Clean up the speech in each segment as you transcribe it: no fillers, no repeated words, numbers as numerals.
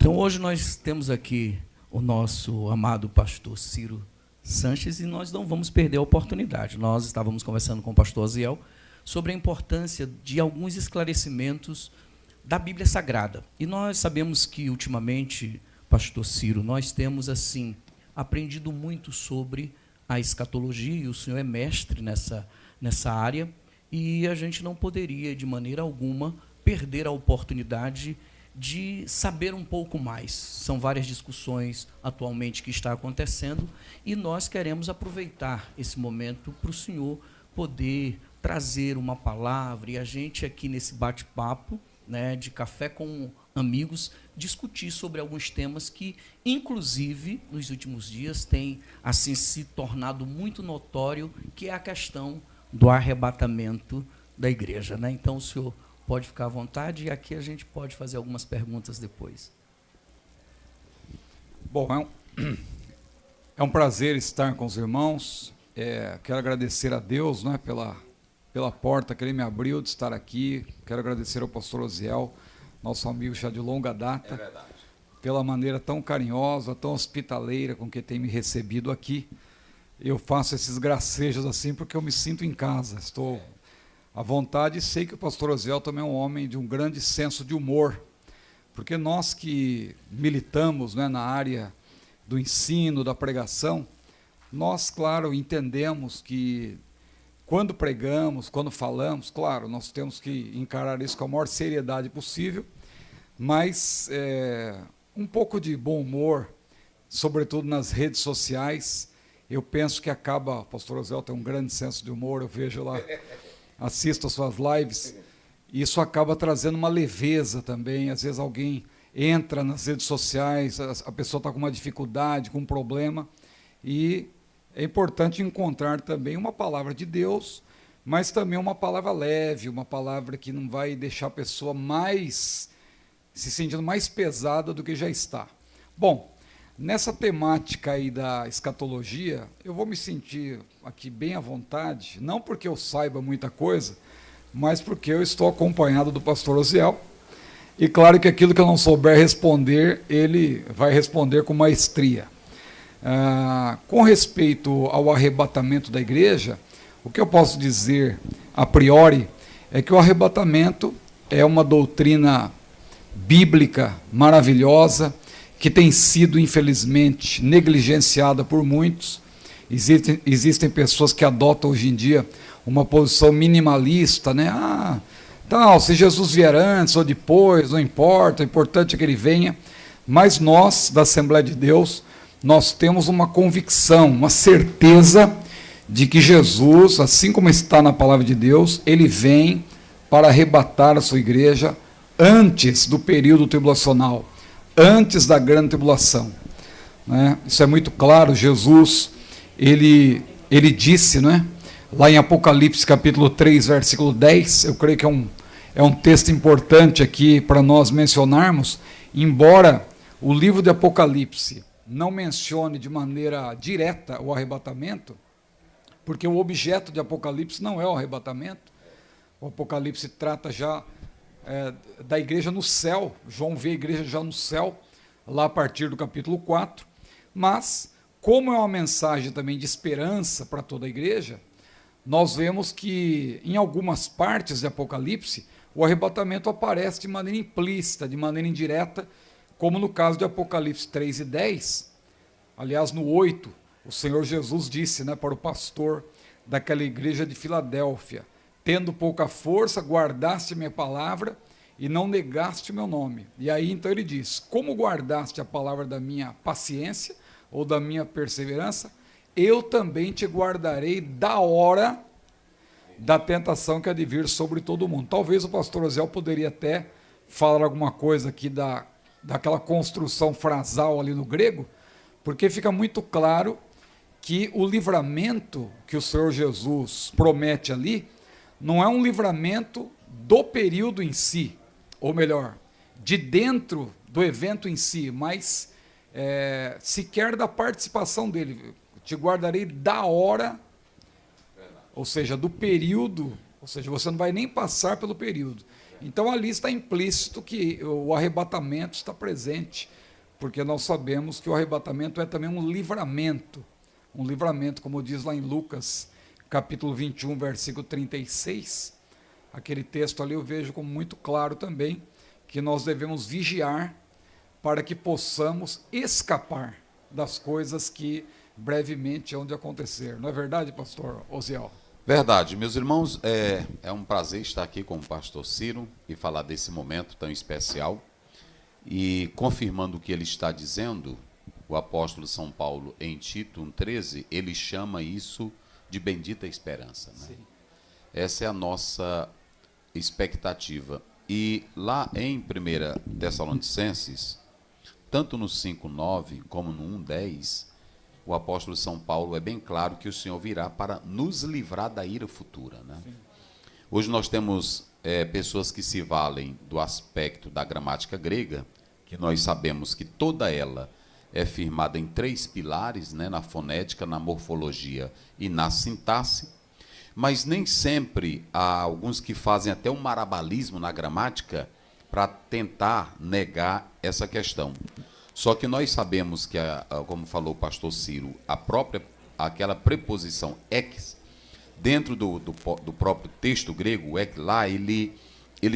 Então, hoje nós temos aqui o nosso amado pastor Ciro Sanches e nós não vamos perder a oportunidade. Nós estávamos conversando com o pastor Aziel sobre a importância de alguns esclarecimentos da Bíblia Sagrada. E nós sabemos que, ultimamente, pastor Ciro, nós temos, assim, aprendido muito sobre a escatologia, e o senhor é mestre nessa área, e a gente não poderia, de maneira alguma, perder a oportunidade de saber um pouco mais. São várias discussões atualmente que estão acontecendo e nós queremos aproveitar esse momento para o senhor poder trazer uma palavra e a gente aqui nesse bate-papo, né, de café com amigos, discutir sobre alguns temas que, inclusive, nos últimos dias tem assim se tornado muito notório, que é a questão do arrebatamento da igreja, né? Então, o senhor pode ficar à vontade e aqui a gente pode fazer algumas perguntas depois. Bom, é um prazer estar com os irmãos. Quero agradecer a Deus, né, pela porta que Ele me abriu de estar aqui. Quero agradecer ao pastor Oziel, nosso amigo já de longa data, pela maneira tão carinhosa, tão hospitaleira com que tem me recebido aqui. Eu faço esses gracejos assim porque eu me sinto em casa, estou à vontade, e sei que o pastor Oziel também é um homem de um grande senso de humor, porque nós que militamos, né, na área do ensino, da pregação, nós, claro, entendemos que quando pregamos, quando falamos, claro, nós temos que encarar isso com a maior seriedade possível, mas um pouco de bom humor, sobretudo nas redes sociais, eu penso que acaba, o pastor Oziel tem um grande senso de humor, eu vejo lá, assisto as suas lives, e isso acaba trazendo uma leveza também. Às vezes alguém entra nas redes sociais, a pessoa está com uma dificuldade, com um problema, e é importante encontrar também uma palavra de Deus, mas também uma palavra leve, uma palavra que não vai deixar a pessoa se sentindo mais pesada do que já está. Bom, nessa temática aí da escatologia, eu vou me sentir aqui bem à vontade, não porque eu saiba muita coisa, mas porque eu estou acompanhado do pastor Oziel, e claro que aquilo que eu não souber responder, ele vai responder com maestria. Com respeito ao arrebatamento da igreja, o que eu posso dizer a priori é que o arrebatamento é uma doutrina bíblica maravilhosa, que tem sido, infelizmente, negligenciada por muitos. Existem pessoas que adotam hoje em dia uma posição minimalista, né? Se Jesus vier antes ou depois, não importa, o importante é que ele venha. Mas nós, da Assembleia de Deus, nós temos uma convicção, uma certeza de que Jesus, assim como está na palavra de Deus, ele vem para arrebatar a sua igreja antes do período tribulacional, antes da grande tribulação, né? Isso é muito claro. Jesus, ele disse, né, lá em Apocalipse capítulo 3, versículo 10, eu creio que é um texto importante aqui para nós mencionarmos, embora o livro de Apocalipse não mencione de maneira direta o arrebatamento, porque o objeto de Apocalipse não é o arrebatamento. O Apocalipse trata já da igreja no céu. João vê a igreja já no céu, lá a partir do capítulo 4, mas como é uma mensagem também de esperança para toda a igreja, nós vemos que em algumas partes de Apocalipse o arrebatamento aparece de maneira implícita, de maneira indireta, como no caso de Apocalipse 3 e 10, aliás no 8, o Senhor Jesus disse, né, para o pastor daquela igreja de Filadélfia: tendo pouca força, guardaste minha palavra e não negaste meu nome. E aí então ele diz: como guardaste a palavra da minha paciência, ou da minha perseverança, eu também te guardarei da hora da tentação que há de vir sobre todo mundo. Talvez o pastor Oziel poderia até falar alguma coisa aqui daquela construção frasal ali no grego, porque fica muito claro que o livramento que o Senhor Jesus promete ali não é um livramento do período em si, ou melhor, de dentro do evento em si, mas sequer da participação dele. Te guardarei da hora, ou seja, do período, ou seja, você não vai nem passar pelo período. Então ali está implícito que o arrebatamento está presente, porque nós sabemos que o arrebatamento é também um livramento, como diz lá em Lucas, capítulo 21, versículo 36, aquele texto ali eu vejo como muito claro também, que nós devemos vigiar para que possamos escapar das coisas que brevemente hão de acontecer. Não é verdade, pastor Osiel? Verdade. Meus irmãos, é um prazer estar aqui com o pastor Ciro e falar desse momento tão especial. E confirmando o que ele está dizendo, o apóstolo São Paulo, em Tito 1,13, ele chama isso de bendita esperança. Né? Essa é a nossa expectativa. E lá em 1 Tessalonicenses, tanto no 5,9 como no 1,10, o apóstolo São Paulo é bem claro que o Senhor virá para nos livrar da ira futura. Né? Hoje nós temos pessoas que se valem do aspecto da gramática grega, que nós sabemos que toda ela é firmada em 3 pilares, né? Na fonética, na morfologia e na sintaxe, mas nem sempre há alguns que fazem até um marabalismo na gramática para tentar negar essa questão. Só que nós sabemos que, como falou o pastor Ciro, aquela preposição ex, dentro do próprio texto grego, o ek lá, ele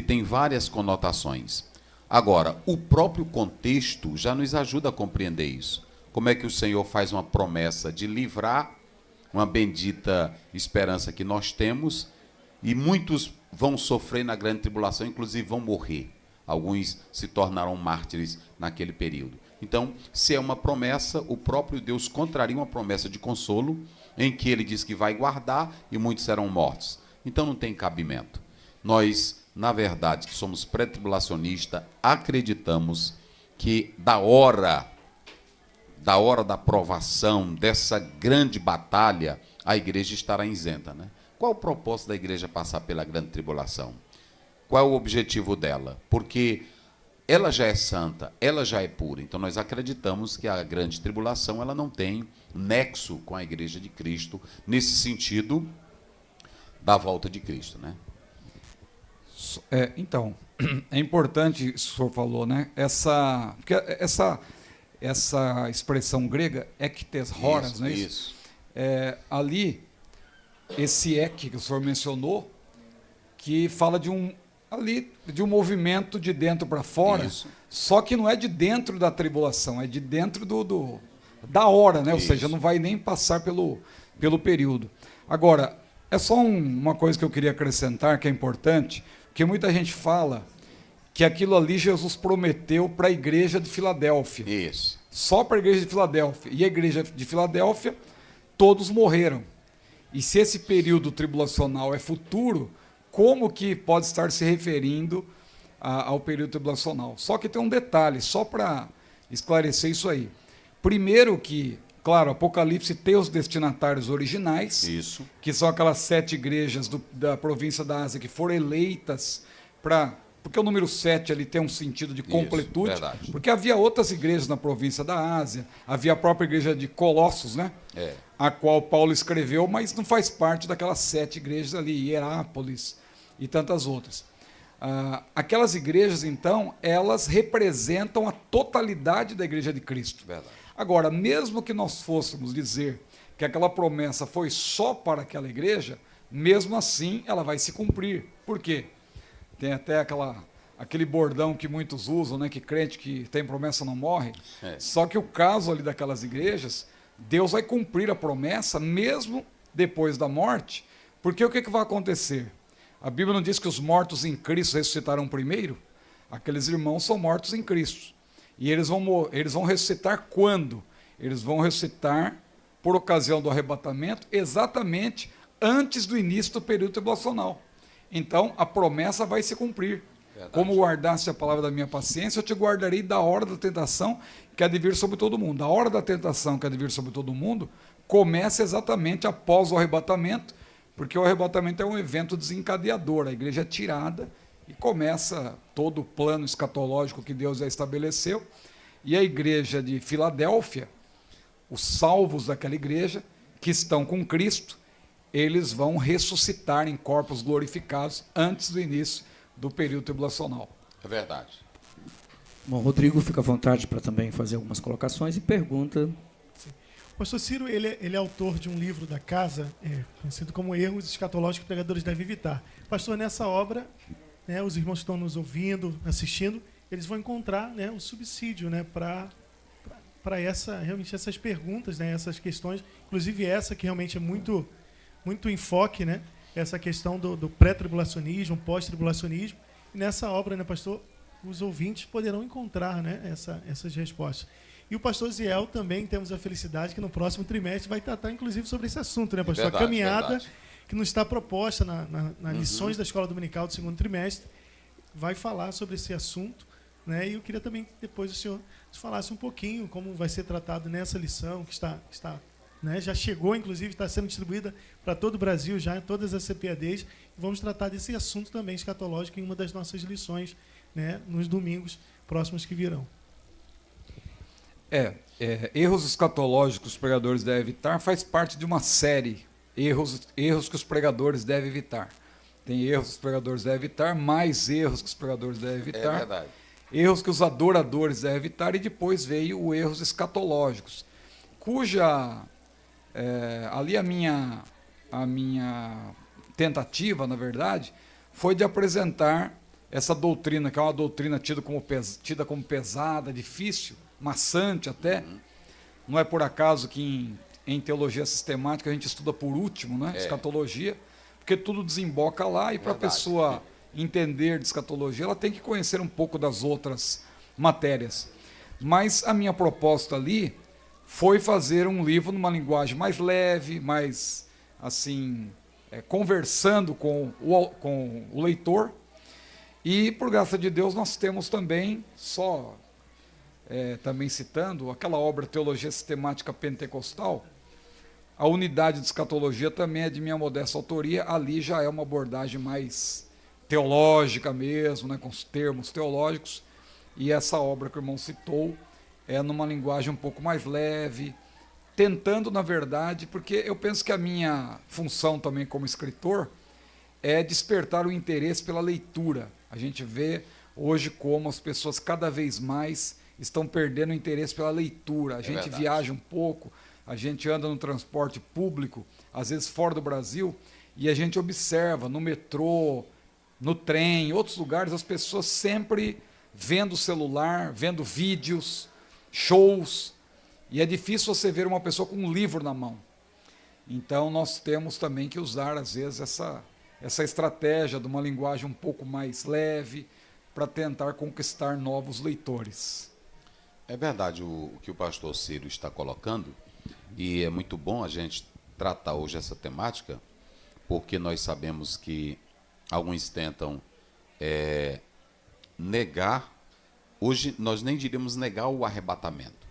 tem várias conotações. Agora, o próprio contexto já nos ajuda a compreender isso. Como é que o Senhor faz uma promessa de livrar uma bendita esperança que nós temos, e muitos vão sofrer na grande tribulação, inclusive vão morrer. Alguns se tornarão mártires naquele período. Então, se é uma promessa, o próprio Deus contraria uma promessa de consolo, em que ele diz que vai guardar e muitos serão mortos. Então não tem cabimento. Nós, na verdade, que somos pré-tribulacionistas, acreditamos que da hora da provação, dessa grande batalha, a igreja estará isenta. Né? Qual o propósito da igreja passar pela grande tribulação? Qual é o objetivo dela? Porque ela já é santa, ela já é pura. Então nós acreditamos que a grande tribulação ela não tem nexo com a igreja de Cristo, nesse sentido da volta de Cristo. Né? Então, é importante isso que o senhor falou, né? Porque essa expressão grega, ektes horas, isso, não é isso? Isso. Ali, esse ek que o senhor mencionou, que fala de um movimento de dentro para fora, isso. Só que não é de dentro da tribulação, é de dentro da hora, né? Ou seja, não vai nem passar pelo período. Agora, é só uma coisa que eu queria acrescentar, que é importante, porque muita gente fala que aquilo ali Jesus prometeu para a igreja de Filadélfia. Isso. Só para a igreja de Filadélfia. E a igreja de Filadélfia, todos morreram. E se esse período tribulacional é futuro, como que pode estar se referindo ao período tribulacional? Só que tem um detalhe, só para esclarecer isso aí. Primeiro que, claro, Apocalipse tem os destinatários originais, isso. Que são aquelas 7 igrejas da província da Ásia que foram eleitas para... Porque o número 7 ali tem um sentido de completude, isso, porque havia outras igrejas na província da Ásia, havia a própria igreja de Colossos, né? A qual Paulo escreveu, mas não faz parte daquelas 7 igrejas ali, Hierápolis e tantas outras. Aquelas igrejas, então, elas representam a totalidade da igreja de Cristo. Verdade. Agora, mesmo que nós fôssemos dizer que aquela promessa foi só para aquela igreja, mesmo assim ela vai se cumprir. Por quê? Tem até aquele bordão que muitos usam, né, que crente que tem promessa não morre. Só que o caso ali daquelas igrejas, Deus vai cumprir a promessa mesmo depois da morte, porque o que vai acontecer? A Bíblia não diz que os mortos em Cristo ressuscitarão primeiro? Aqueles irmãos são mortos em Cristo. E eles vão ressuscitar quando? Eles vão ressuscitar por ocasião do arrebatamento, exatamente antes do início do período tribulacional. Então, a promessa vai se cumprir. Verdade. Como guardaste a palavra da minha paciência, eu te guardarei da hora da tentação que há de vir sobre todo mundo. A hora da tentação que há de vir sobre todo mundo começa exatamente após o arrebatamento, porque o arrebatamento é um evento desencadeador. A igreja é tirada e começa todo o plano escatológico que Deus já estabeleceu. E a igreja de Filadélfia, os salvos daquela igreja, que estão com Cristo, eles vão ressuscitar em corpos glorificados antes do início do período tribulacional. É verdade. Bom, Rodrigo, fica à vontade para também fazer algumas colocações e pergunta. O pastor Ciro, ele é autor de um livro da casa, conhecido como Erros Escatológicos que Pregadores Devem Evitar. Pastor, nessa obra, né, os irmãos que estão nos ouvindo, assistindo, eles vão encontrar, né, o subsídio, né, para realmente essas perguntas, né, essas questões, inclusive essa que realmente é muito enfoque, né, essa questão do pré-tribulacionismo, pós-tribulacionismo. E nessa obra, né, pastor, os ouvintes poderão encontrar, né, essas respostas. E o pastor Ziel também temos a felicidade que no próximo trimestre vai tratar, inclusive, sobre esse assunto, né, pastor? Verdade, a caminhada verdade. Que nos está proposta nas lições da Escola Dominical do segundo trimestre vai falar sobre esse assunto, né? E eu queria também que depois o senhor falasse um pouquinho como vai ser tratado nessa lição que está né, já chegou, inclusive, está sendo distribuída para todo o Brasil, já em todas as CPADs. Vamos tratar desse assunto também escatológico em uma das nossas lições, né, nos domingos próximos que virão. Erros escatológicos que os pregadores devem evitar faz parte de uma série, erros que os pregadores devem evitar. Tem erros que os pregadores devem evitar, mais erros que os pregadores devem evitar. É verdade. Erros que os adoradores devem evitar, e depois veio os erros escatológicos, cuja ali a minha tentativa, na verdade, foi de apresentar essa doutrina, que é uma doutrina tida como pesada, difícil, maçante até. Não é por acaso que em teologia sistemática a gente estuda por último, né? Escatologia, porque tudo desemboca lá, e para a pessoa entender de escatologia, ela tem que conhecer um pouco das outras matérias. Mas a minha proposta ali foi fazer um livro numa linguagem mais leve, mais assim, conversando com o leitor. E, por graça de Deus, nós temos também, também citando, aquela obra Teologia Sistemática Pentecostal. A unidade de escatologia também é de minha modesta autoria. Ali já é uma abordagem mais teológica mesmo, né, com os termos teológicos. E essa obra que o irmão citou é numa linguagem um pouco mais leve, tentando, na verdade, porque eu penso que a minha função também como escritor é despertar o interesse pela leitura. A gente vê hoje como as pessoas cada vez mais estão perdendo o interesse pela leitura. A gente viaja um pouco, a gente anda no transporte público, às vezes fora do Brasil, e a gente observa no metrô, no trem, em outros lugares, as pessoas sempre vendo o celular, vendo vídeos, shows, e é difícil você ver uma pessoa com um livro na mão. Então nós temos também que usar, às vezes, essa estratégia de uma linguagem um pouco mais leve para tentar conquistar novos leitores. É verdade o que o pastor Ciro está colocando, e é muito bom a gente tratar hoje essa temática, porque nós sabemos que alguns tentam negar, hoje nós nem diríamos negar o arrebatamento,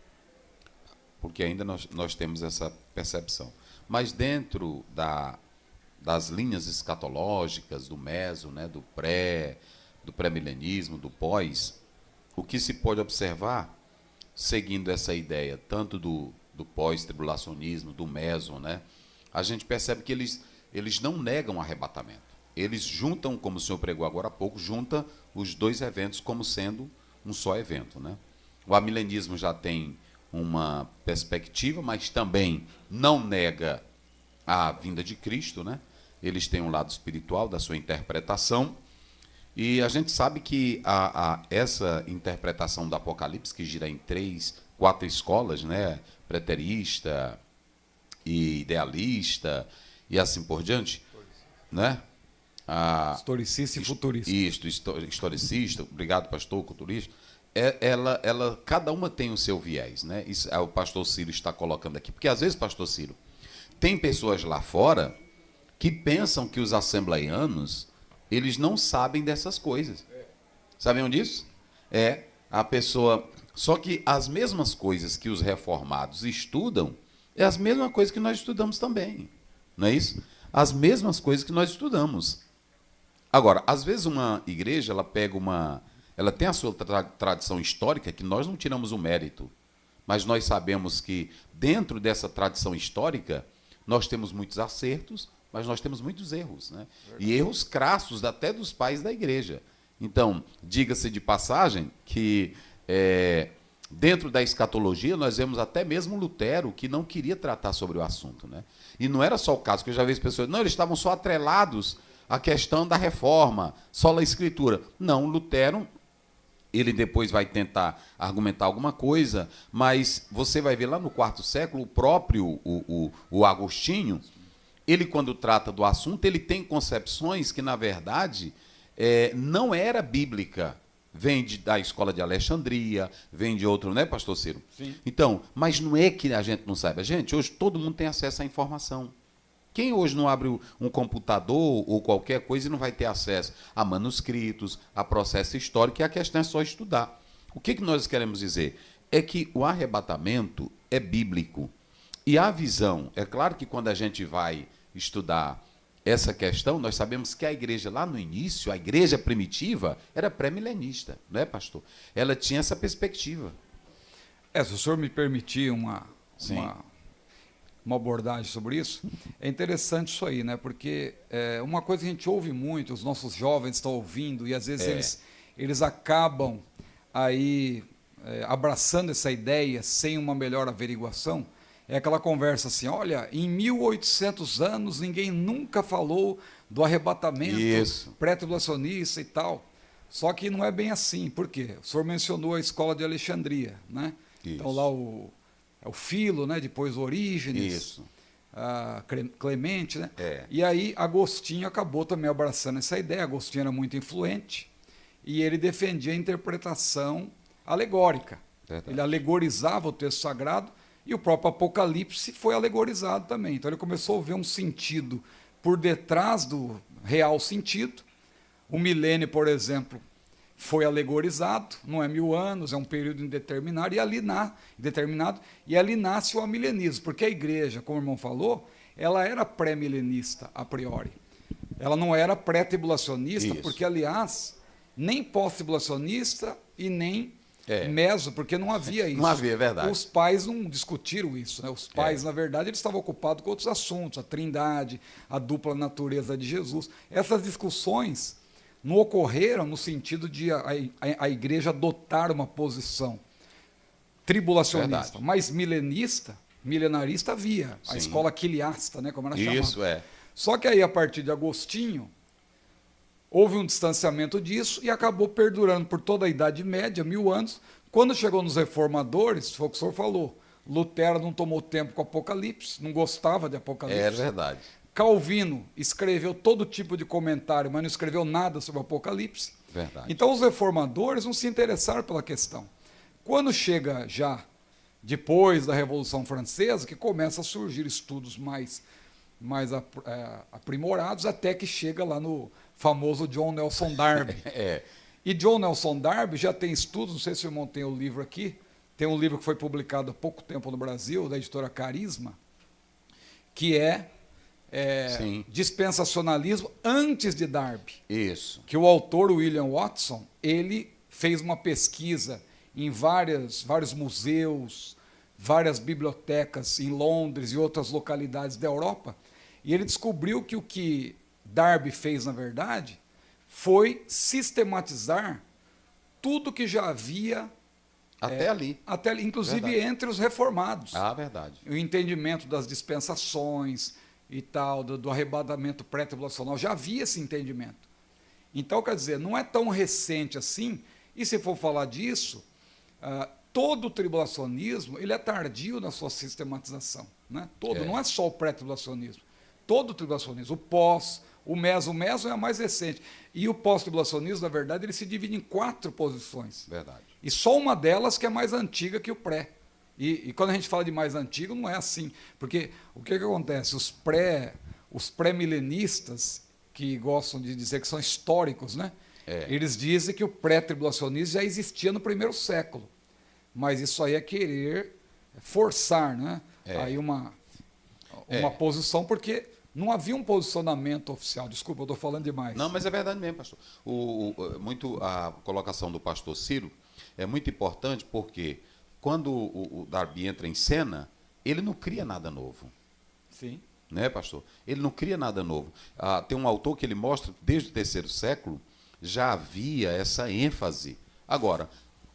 porque ainda nós temos essa percepção. Mas dentro das linhas escatológicas, do meso, né, do pré-milenismo, do pós, o que se pode observar, seguindo essa ideia, tanto do pós-tribulacionismo, do meso, né, a gente percebe que eles não negam o arrebatamento. Eles juntam, como o senhor pregou agora há pouco, junta os dois eventos como sendo um só evento, né? O amilenismo já tem uma perspectiva, mas também não nega a vinda de Cristo, né? Eles têm um lado espiritual da sua interpretação, e a gente sabe que essa interpretação do Apocalipse, que gira em 4 escolas, né? Preterista e idealista e assim por diante, né? Historicista e futurista. Isto, historicista, obrigado, pastor, culturista. Cada uma tem o seu viés, né? Isso o pastor Ciro está colocando aqui. Porque às vezes, pastor Ciro, tem pessoas lá fora que pensam que os assembleianos, eles não sabem dessas coisas. Sabiam disso? A pessoa... Só que as mesmas coisas que os reformados estudam, é as mesmas coisas que nós estudamos também. Não é isso? As mesmas coisas que nós estudamos. Agora, às vezes uma igreja, ela tem a sua tradição histórica, que nós não tiramos o mérito, mas nós sabemos que dentro dessa tradição histórica, nós temos muitos acertos, mas nós temos muitos erros, né? E erros crassos até dos pais da igreja. Então, diga-se de passagem que dentro da escatologia nós vemos até mesmo Lutero que não queria tratar sobre o assunto, né? E não era só o caso, que eu já vi as pessoas, não, eles estavam só atrelados à questão da reforma, só a escritura. Não, Lutero, ele depois vai tentar argumentar alguma coisa, mas você vai ver lá no quarto século, o próprio o Agostinho, ele quando trata do assunto, ele tem concepções que, na verdade, não era bíblica. Vem da escola de Alexandria, vem de outro, né, pastor Ciro? Sim. Então, mas não é que a gente não saiba. Gente, hoje todo mundo tem acesso à informação. Quem hoje não abre um computador ou qualquer coisa e não vai ter acesso a manuscritos, a processo histórico, e a questão é só estudar. O que nós queremos dizer? É que o arrebatamento é bíblico. E a visão, é claro que quando a gente vai estudar essa questão, nós sabemos que a igreja lá no início, a igreja primitiva, era pré-milenista, não é, pastor? Ela tinha essa perspectiva. Se o senhor me permitir uma abordagem sobre isso, é interessante isso aí, né? Porque uma coisa que a gente ouve muito, os nossos jovens estão ouvindo, e às vezes eles acabam aí abraçando essa ideia sem uma melhor averiguação, é aquela conversa assim, olha, em 1800 anos ninguém nunca falou do arrebatamento pré-tribulacionista e tal. Só que não é bem assim. Por quê? O senhor mencionou a escola de Alexandria, né? Isso. Então lá o Filo, né? Depois o Orígenes, Clemente, né? E aí Agostinho acabou também abraçando essa ideia. Agostinho era muito influente e ele defendia a interpretação alegórica. Verdade. Ele alegorizava o texto sagrado e o próprio Apocalipse foi alegorizado também. Então ele começou a ver um sentido por detrás do real sentido. O milênio, por exemplo, foi alegorizado, não é 1000 anos, é um período indeterminado, e ali nasce o amilenismo, porque a igreja, como o irmão falou, ela era pré-milenista a priori. Ela não era pré-tribulacionista, porque, aliás, nem pós-tribulacionista e nem meso, porque não havia isso. Não havia, é verdade. Os pais não discutiram isso, né? Os pais, na verdade, eles estavam ocupados com outros assuntos, a trindade, a dupla natureza de Jesus. Essas discussões não ocorreram no sentido de a igreja adotar uma posição tribulacionista, mas milenarista havia. Sim. A escola quiliasta, né, como era chamada. Isso, Só que aí, a partir de Agostinho, houve um distanciamento disso e acabou perdurando por toda a Idade Média, 1000 anos. Quando chegou nos reformadores, foi o que o senhor falou, Lutero não tomou tempo com Apocalipse, não gostava de Apocalipse. É verdade. Calvino escreveu todo tipo de comentário, mas não escreveu nada sobre o Apocalipse. Verdade. Então os reformadores não se interessaram pela questão. Quando chega já depois da Revolução Francesa, que começa a surgir estudos mais aprimorados, até que chega lá no famoso John Nelson Darby. E John Nelson Darby já tem estudos, não sei se o irmão tem o livro aqui, tem um livro que foi publicado há pouco tempo no Brasil, da editora Carisma, que dispensacionalismo antes de Darby. Isso. Que o autor William Watson, ele fez uma pesquisa em vários museus, várias bibliotecas em Londres e outras localidades da Europa, e ele descobriu que o que Darby fez, na verdade, foi sistematizar tudo que já havia até ali, inclusive verdade. Entre os reformados. Verdade. O entendimento das dispensações e tal, do arrebatamento pré-tribulacional, já havia esse entendimento. Então, quer dizer, não é tão recente assim, e se for falar disso, todo o tribulacionismo ele é tardio na sua sistematização. Né? Não é só o pré-tribulacionismo. Todo o tribulacionismo, o pós, o meso é a mais recente. E o pós-tribulacionismo, na verdade, ele se divide em 4 posições. Verdade. E só uma delas que é mais antiga que o pré. E quando a gente fala de mais antigo, não é assim. Porque o que acontece? Os pré-milenistas, que gostam de dizer que são históricos, né? Eles dizem que o pré-tribulacionismo já existia no 1º século. Mas isso aí é querer forçar, né? Aí uma posição, porque não havia um posicionamento oficial. Desculpa, eu estou falando demais. Não, mas é verdade mesmo, pastor. A colocação do pastor Ciro é muito importante, porque quando o Darby entra em cena, ele não cria nada novo. Sim. Né, pastor? Ele não cria nada novo. Tem um autor que ele mostra, desde o 3º século, já havia essa ênfase. Agora,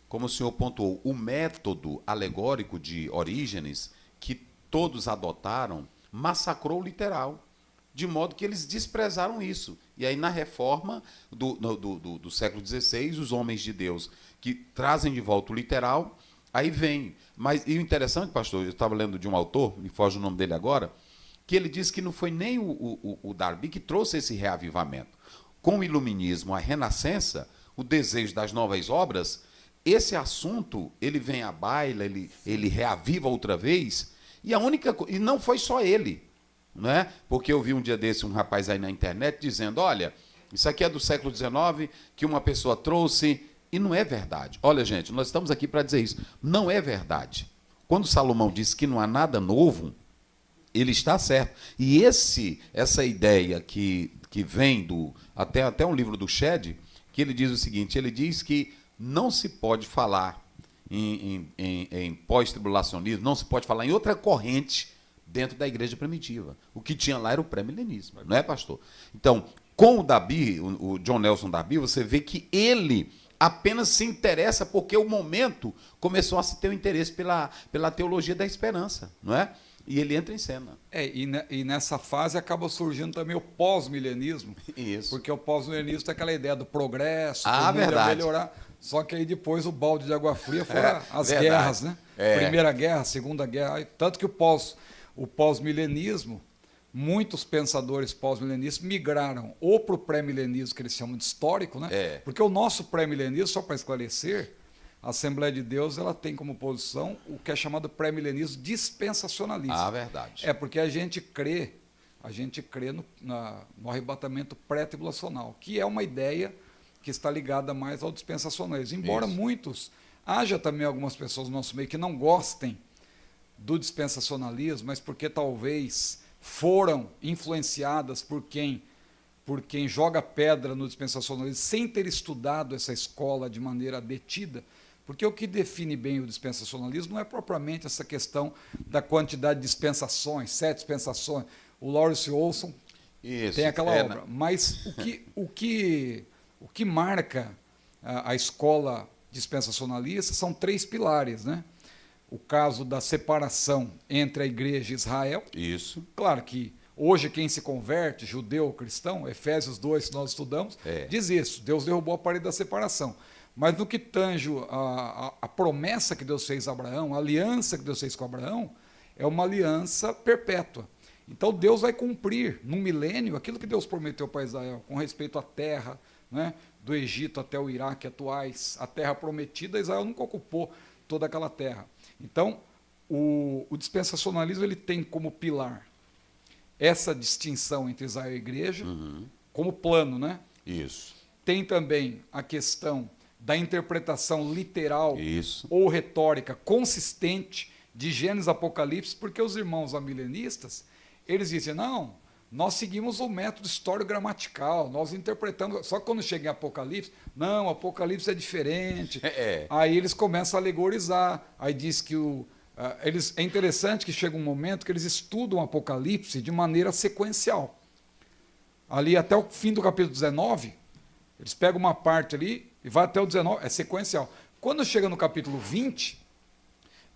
como o senhor pontuou, o método alegórico de Orígenes, que todos adotaram, massacrou o literal, de modo que eles desprezaram isso. E aí, na reforma do século XVI, os homens de Deus que trazem de volta o literal, aí vem. Mas, e o interessante, pastor, eu estava lendo de um autor, me foge o nome dele agora, que ele disse que não foi nem o Darby que trouxe esse reavivamento. Com o iluminismo, a renascença, o desejo das novas obras, esse assunto, ele vem à baila, ele reaviva outra vez, e não foi só ele, né? Porque eu vi um dia desse um rapaz aí na internet dizendo, olha, isso aqui é do século XIX, que uma pessoa trouxe, e não é verdade. Olha, gente, nós estamos aqui para dizer isso, não é verdade. Quando Salomão disse que não há nada novo, ele está certo. E essa ideia que vem até um livro do Shedd, que ele diz o seguinte, ele diz que não se pode falar em pós-tribulacionismo, não se pode falar em outra corrente dentro da igreja primitiva. O que tinha lá era o pré-milenismo, não é, pastor? Então, com o Darby, o John Nelson Darby, você vê que ele apenas se interessa porque o momento começou a se ter um interesse pela teologia da esperança, não é? E ele entra em cena. E nessa fase acaba surgindo também o pós-milenismo. Isso. Porque o pós-milenismo tem aquela ideia do progresso, verdade. melhorar. Só que aí depois o balde de água fria foram as verdade. guerras, né? É. Primeira guerra, Segunda Guerra. Tanto que o pós-milenismo, muitos pensadores pós-milenistas migraram ou para o pré-milenismo, que eles chamam de histórico, né? Porque o nosso pré-milenismo, só para esclarecer, a Assembleia de Deus ela tem como posição o que é chamado pré-milenismo dispensacionalista. Verdade. Porque a gente crê no arrebatamento pré-tribulacional, que é uma ideia que está ligada mais ao dispensacionalismo. Embora haja também algumas pessoas no nosso meio que não gostem do dispensacionalismo, mas porque talvez foram influenciadas por quem joga pedra no dispensacionalismo sem ter estudado essa escola de maneira detida. Porque o que define bem o dispensacionalismo não é propriamente essa questão da quantidade de dispensações, 7 dispensações. O Lawrence Olson tem aquela obra. Mas o que marca a escola dispensacionalista são 3 pilares, né? O caso da separação entre a igreja e Israel. Isso. Claro que hoje quem se converte, judeu ou cristão, Efésios 2, que nós estudamos, diz isso. Deus derrubou a parede da separação. Mas no que tange a promessa que Deus fez a Abraão, a aliança que Deus fez com Abraão, é uma aliança perpétua. Então Deus vai cumprir no milênio aquilo que Deus prometeu para Israel, com respeito à terra, né, do Egito até o Iraque atuais, a terra prometida, Israel nunca ocupou toda aquela terra. Então, o dispensacionalismo ele tem como pilar essa distinção entre Israel e igreja, como plano, né? Isso. Tem também a questão da interpretação literal ou retórica consistente de Gênesis e Apocalipse, porque os irmãos amilenistas, eles dizem, não, nós seguimos o método histórico-gramatical, nós interpretamos, só que quando chega em Apocalipse, não, Apocalipse é diferente, aí eles começam a alegorizar, aí diz que é interessante que chega um momento que eles estudam o Apocalipse de maneira sequencial, ali até o fim do capítulo 19, eles pegam uma parte ali e vai até o 19, é sequencial. Quando chega no capítulo 20,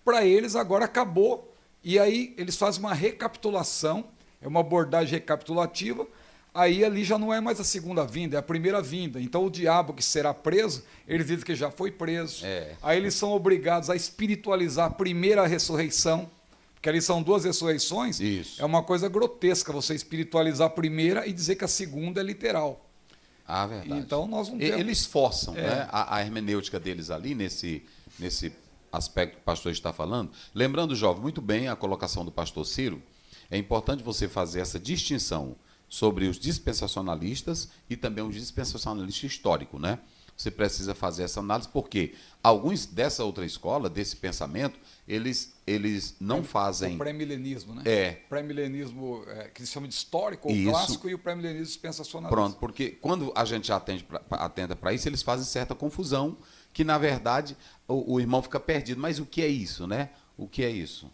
para eles agora acabou, e aí eles fazem uma recapitulação, é uma abordagem recapitulativa, aí ali já não é mais a segunda vinda, é a primeira vinda. Então o diabo que será preso, eles dizem que já foi preso. Aí eles são obrigados a espiritualizar a primeira ressurreição, porque ali são 2 ressurreições, é uma coisa grotesca você espiritualizar a primeira e dizer que a segunda é literal. Verdade. Então nós não temos... Eles forçam, né, a hermenêutica deles ali, nesse aspecto que o pastor está falando. Lembrando, jovem, muito bem a colocação do pastor Ciro, é importante você fazer essa distinção sobre os dispensacionalistas e também os dispensacionalistas históricos, né? Você precisa fazer essa análise, porque alguns dessa outra escola, desse pensamento, eles não fazem... O pré-milenismo, né? Pré-milenismo, que eles chamam de histórico ou clássico, e o pré-milenismo dispensacionalista. Pronto, porque quando a gente atenta para isso, eles fazem certa confusão, que, na verdade, o irmão fica perdido. Mas o que é isso, né? O que é isso?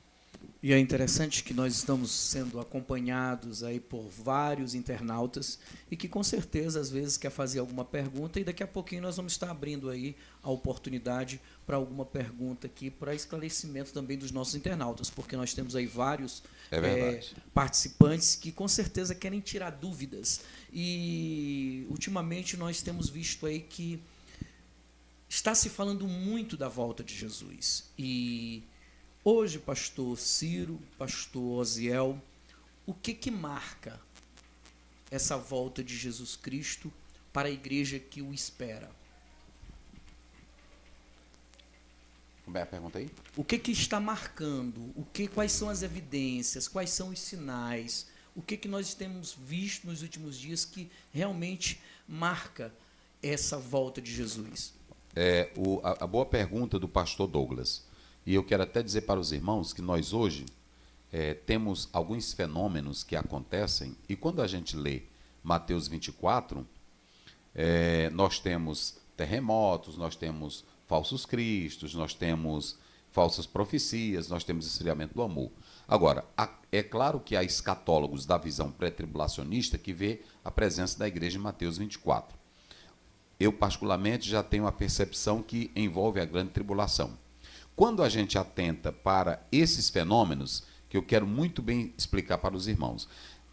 E é interessante que nós estamos sendo acompanhados aí por vários internautas e que com certeza às vezes quer fazer alguma pergunta, e daqui a pouquinho nós vamos estar abrindo aí a oportunidade para alguma pergunta aqui, para esclarecimento também dos nossos internautas, porque nós temos aí vários participantes que com certeza querem tirar dúvidas. E ultimamente nós temos visto aí que está se falando muito da volta de Jesus. E hoje, pastor Ciro, pastor Osiel, o que marca essa volta de Jesus Cristo para a igreja que o espera? Como é a pergunta aí? O que está marcando? Quais são as evidências? Quais são os sinais? O que nós temos visto nos últimos dias que realmente marca essa volta de Jesus? A boa pergunta do pastor Douglas. E eu quero até dizer para os irmãos que nós hoje temos alguns fenômenos que acontecem, e quando a gente lê Mateus 24, nós temos terremotos, nós temos falsos cristos, nós temos falsas profecias, nós temos esfriamento do amor. Agora, é claro que há escatólogos da visão pré-tribulacionista que vê a presença da igreja em Mateus 24. Eu, particularmente, já tenho a percepção que envolve a grande tribulação. Quando a gente atenta para esses fenômenos, que eu quero muito bem explicar para os irmãos,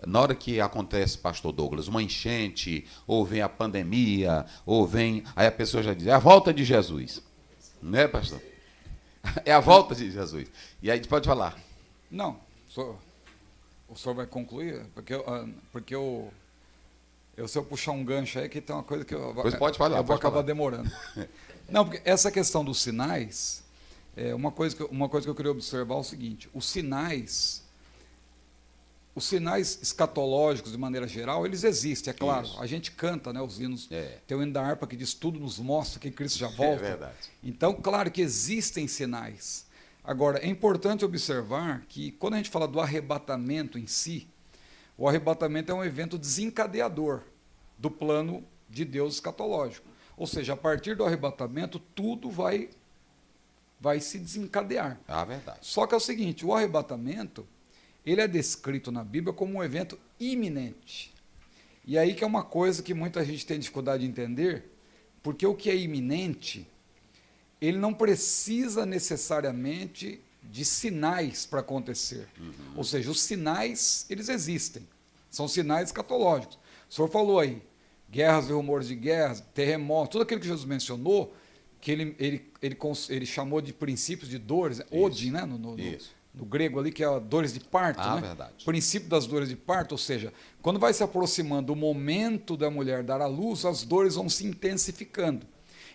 na hora que acontece, pastor Douglas, uma enchente, ou vem a pandemia, ou vem... Aí a pessoa já diz, é a volta de Jesus. Não é, pastor? É a volta de Jesus. E aí pode falar. Não, o senhor vai concluir? Porque se eu puxar um gancho aí, que tem uma coisa que pois pode falar, eu vou acabar demorando. Não, porque essa questão dos sinais, uma coisa que eu queria observar é o seguinte: os sinais escatológicos, de maneira geral, eles existem, é claro. Isso. A gente canta, né, os hinos. Tem o hino da harpa que diz, tudo nos mostra que Cristo já volta. É verdade. Então, claro que existem sinais. Agora, é importante observar que, quando a gente fala do arrebatamento em si, o arrebatamento é um evento desencadeador do plano de Deus escatológico. Ou seja, a partir do arrebatamento, tudo vai se desencadear. Verdade. Só que é o seguinte, o arrebatamento, ele é descrito na Bíblia como um evento iminente. E aí que é uma coisa que muita gente tem dificuldade de entender, porque o que é iminente, ele não precisa necessariamente de sinais para acontecer. Ou seja, os sinais, eles existem. São sinais escatológicos. O senhor falou aí, guerras e rumores de guerras, terremotos, tudo aquilo que Jesus mencionou, que ele chamou de princípios de dores, Odin, né? No grego ali, que é dores de parto, né? Verdade. Princípio das dores de parto, ou seja, quando vai se aproximando o momento da mulher dar à luz, as dores vão se intensificando.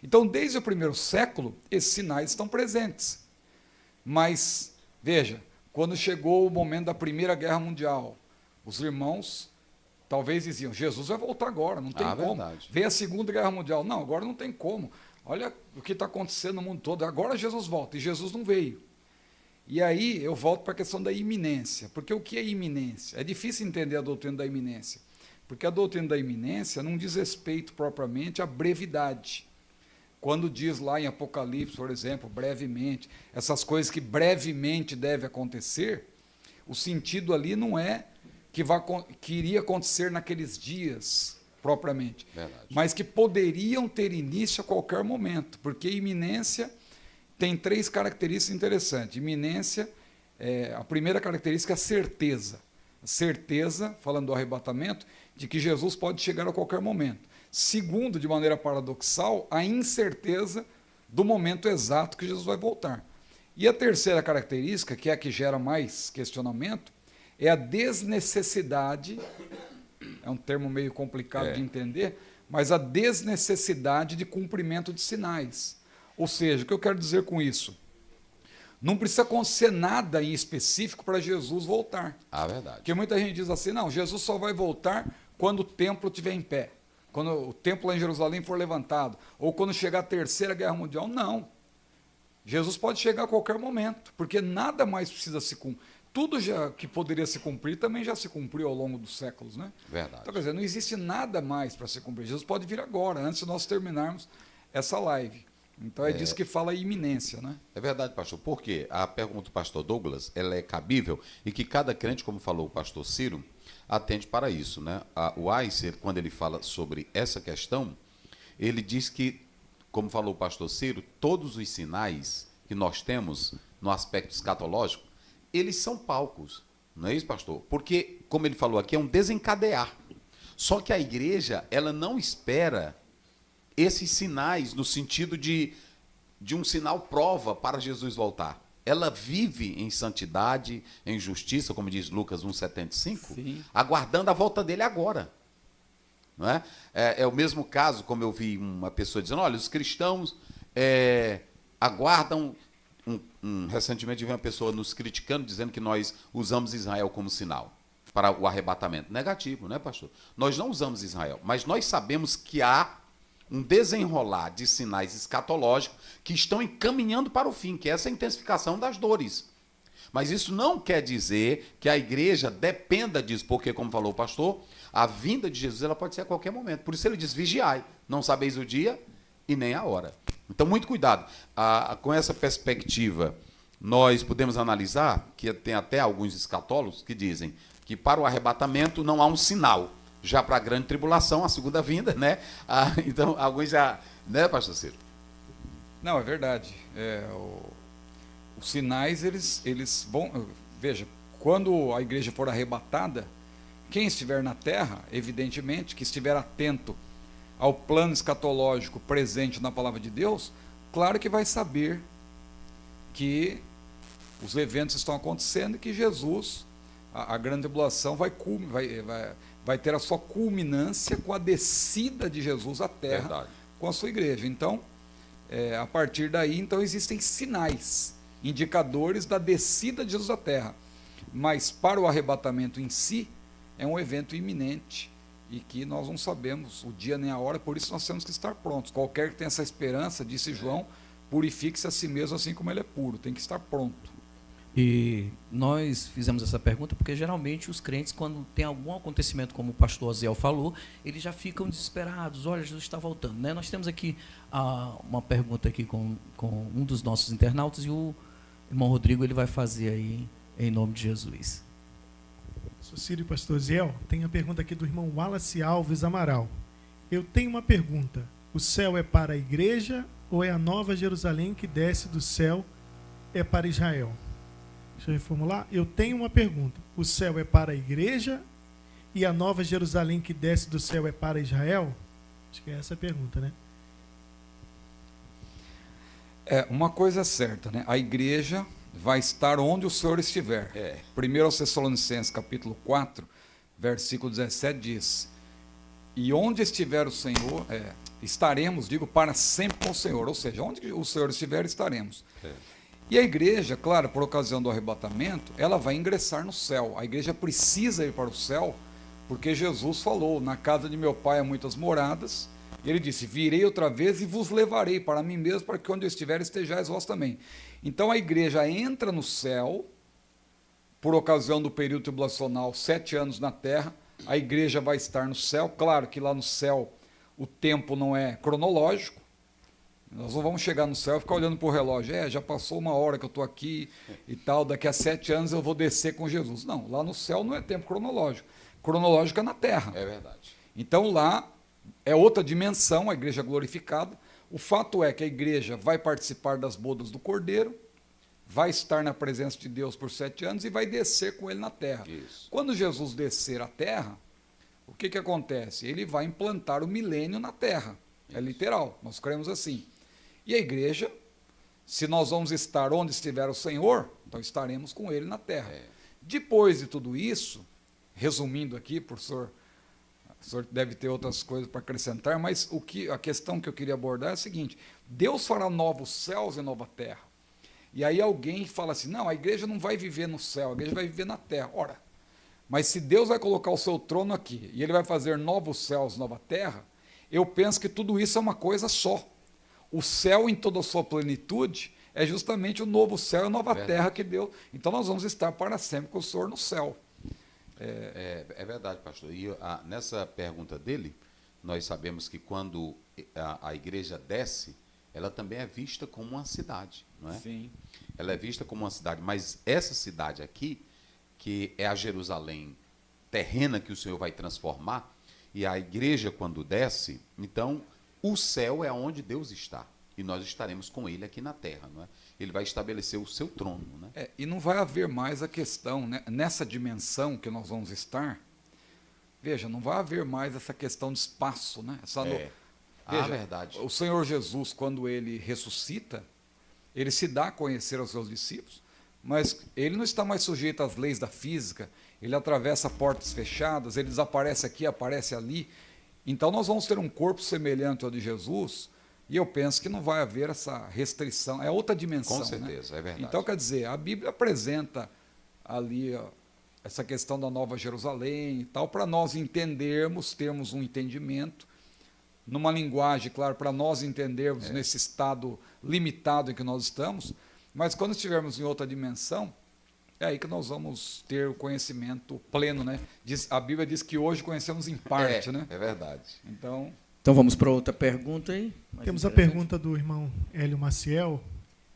Então, desde o primeiro século, esses sinais estão presentes. Mas, veja, quando chegou o momento da Primeira Guerra Mundial, os irmãos talvez diziam, Jesus vai voltar agora, não tem como. Verdade. Veio a Segunda Guerra Mundial, não, agora não tem como. Olha o que está acontecendo no mundo todo, agora Jesus volta, e Jesus não veio. E aí eu volto para a questão da iminência, porque o que é iminência? É difícil entender a doutrina da iminência, porque a doutrina da iminência não diz respeito propriamente à brevidade. Quando diz lá em Apocalipse, por exemplo, brevemente, essas coisas que brevemente devem acontecer, o sentido ali não é que iria acontecer naqueles dias, propriamente, Verdade. mas que poderiam ter início a qualquer momento, porque iminência tem 3 características interessantes. Iminência, a primeira característica é a certeza. A certeza, falando do arrebatamento, de que Jesus pode chegar a qualquer momento. Segundo, de maneira paradoxal, a incerteza do momento exato que Jesus vai voltar. E a terceira característica, que é a que gera mais questionamento, é a desnecessidade, é um termo meio complicado de entender, mas a desnecessidade de cumprimento de sinais. Ou seja, o que eu quero dizer com isso? Não precisa acontecer nada em específico para Jesus voltar. Verdade. Porque muita gente diz assim, não, Jesus só vai voltar quando o templo estiver em pé, quando o templo lá em Jerusalém for levantado, ou quando chegar a Terceira Guerra Mundial. Não. Jesus pode chegar a qualquer momento, porque nada mais precisa se cumprir. Tudo que poderia se cumprir também já se cumpriu ao longo dos séculos, né? Verdade. Então, quer dizer, não existe nada mais para se cumprir. Jesus pode vir agora, antes de nós terminarmos essa live. Então é disso que fala a iminência, né? É verdade, pastor. Por quê? A pergunta do pastor Douglas, ela é cabível e que cada crente, como falou o pastor Ciro, atende para isso, né? O Weiser, quando ele fala sobre essa questão, ele diz que, como falou o pastor Ciro, todos os sinais que nós temos no aspecto escatológico, eles são palcos, não é isso, pastor? Porque, como ele falou aqui, é um desencadear. Só que a igreja, ela não espera esses sinais no sentido de um sinal prova para Jesus voltar. Ela vive em santidade, em justiça, como diz Lucas 1,75, Sim. aguardando a volta dele agora. Não é? É o mesmo caso, como eu vi uma pessoa dizendo, olha, os cristãos aguardam... recentemente vi uma pessoa nos criticando, dizendo que nós usamos Israel como sinal para o arrebatamento. Negativo, né, pastor? Nós não usamos Israel, mas nós sabemos que há um desenrolar de sinais escatológicos que estão encaminhando para o fim, que é essa intensificação das dores. Mas isso não quer dizer que a igreja dependa disso, porque, como falou o pastor, a vinda de Jesus ela pode ser a qualquer momento. Por isso ele diz, vigiai, não sabeis o dia e nem a hora. Então, muito cuidado. Com essa perspectiva, nós podemos analisar que tem até alguns escatólogos que dizem que para o arrebatamento não há um sinal. Já para a grande tribulação, a segunda vinda, né? Então, alguns já... Né, pastor Ciro? Não, é verdade. Os sinais, eles vão... Veja, quando a igreja for arrebatada, quem estiver na terra, evidentemente, que estiver atento ao plano escatológico presente na palavra de Deus, claro que vai saber que os eventos estão acontecendo e que Jesus, a grande tribulação, vai ter a sua culminância com a descida de Jesus à terra, verdade, com a sua igreja. Então, a partir daí, então, existem sinais, indicadores da descida de Jesus à terra. Mas para o arrebatamento em si, é um evento iminente e que nós não sabemos o dia nem a hora, por isso nós temos que estar prontos. Qualquer que tenha essa esperança, disse João, purifique-se a si mesmo assim como ele é puro, tem que estar pronto. E nós fizemos essa pergunta porque geralmente os crentes, quando tem algum acontecimento, como o pastor Aziel falou, eles já ficam desesperados, olha, Jesus está voltando, né? Nós temos aqui uma pergunta aqui com um dos nossos internautas e o irmão Rodrigo ele vai fazer aí em nome de Jesus. Pastor Ciro e pastor Aziel, tem a pergunta aqui do irmão Wallace Alves Amaral. Eu tenho uma pergunta, o céu é para a igreja ou é a nova Jerusalém que desce do céu é para Israel? Deixa eu reformular. Eu tenho uma pergunta. O céu é para a igreja e a nova Jerusalém que desce do céu é para Israel? Acho que é essa a pergunta, né? Uma coisa é certa, né? A igreja vai estar onde o Senhor estiver. 1 Tessalonicenses, capítulo 4, versículo 17, diz: e onde estiver o Senhor, estaremos, digo, para sempre com o Senhor. Ou seja, onde o Senhor estiver, estaremos. E a igreja, claro, por ocasião do arrebatamento, ela vai ingressar no céu. A igreja precisa ir para o céu, porque Jesus falou, na casa de meu pai há muitas moradas, e ele disse, virei outra vez e vos levarei para mim mesmo, para que onde eu estiver estejais vós também. Então a igreja entra no céu, por ocasião do período tribulacional, 7 anos na terra, a igreja vai estar no céu. Claro que lá no céu o tempo não é cronológico, nós não vamos chegar no céu e ficar olhando para o relógio, já passou 1 hora que eu estou aqui e tal, daqui a 7 anos eu vou descer com Jesus. Não, lá no céu não é tempo cronológico, cronológico é na terra. É verdade. Então lá é outra dimensão, a igreja glorificada. O fato é que a igreja vai participar das bodas do Cordeiro, vai estar na presença de Deus por 7 anos e vai descer com ele na terra. Isso. Quando Jesus descer à terra, o que acontece? Ele vai implantar o milênio na terra. É literal, nós cremos assim. E a igreja, se nós vamos estar onde estiver o Senhor, então estaremos com ele na terra. Depois de tudo isso, resumindo aqui, professor, o senhor deve ter outras coisas para acrescentar, mas a questão que eu queria abordar é a seguinte: Deus fará novos céus e nova terra. E aí alguém fala assim, não, a igreja não vai viver no céu, a igreja vai viver na terra. Ora, mas se Deus vai colocar o seu trono aqui, e ele vai fazer novos céus, nova terra, eu penso que tudo isso é uma coisa só. O céu em toda a sua plenitude é justamente o novo céu e a nova terra que Deus... Então nós vamos estar para sempre com o Senhor no céu. É verdade, pastor. E nessa pergunta dele, nós sabemos que quando a igreja desce, ela também é vista como uma cidade, não é? Sim. Ela é vista como uma cidade, mas essa cidade aqui, que é a Jerusalém terrena que o Senhor vai transformar, e a igreja quando desce, então o céu é onde Deus está, e nós estaremos com Ele aqui na terra, não é? Ele vai estabelecer o seu trono, né? E não vai haver mais a questão, né, nessa dimensão que nós vamos estar, veja, não vai haver mais essa questão de espaço, né? Veja, Verdade. o Senhor Jesus, quando ele ressuscita, ele se dá a conhecer aos seus discípulos, mas ele não está mais sujeito às leis da física, ele atravessa portas fechadas, ele desaparece aqui, aparece ali. Então nós vamos ter um corpo semelhante ao de Jesus, e eu penso que não vai haver essa restrição, é outra dimensão. Com certeza, né? é verdade. Então, quer dizer, a Bíblia apresenta ali essa questão da Nova Jerusalém e tal, para nós entendermos, termos um entendimento, numa linguagem, claro, para nós entendermos nesse estado limitado em que nós estamos, mas quando estivermos em outra dimensão, é aí que nós vamos ter o conhecimento pleno, né? A Bíblia diz que hoje conhecemos em parte, né? É verdade. Então vamos para outra pergunta aí. Temos a pergunta do irmão Hélio Maciel,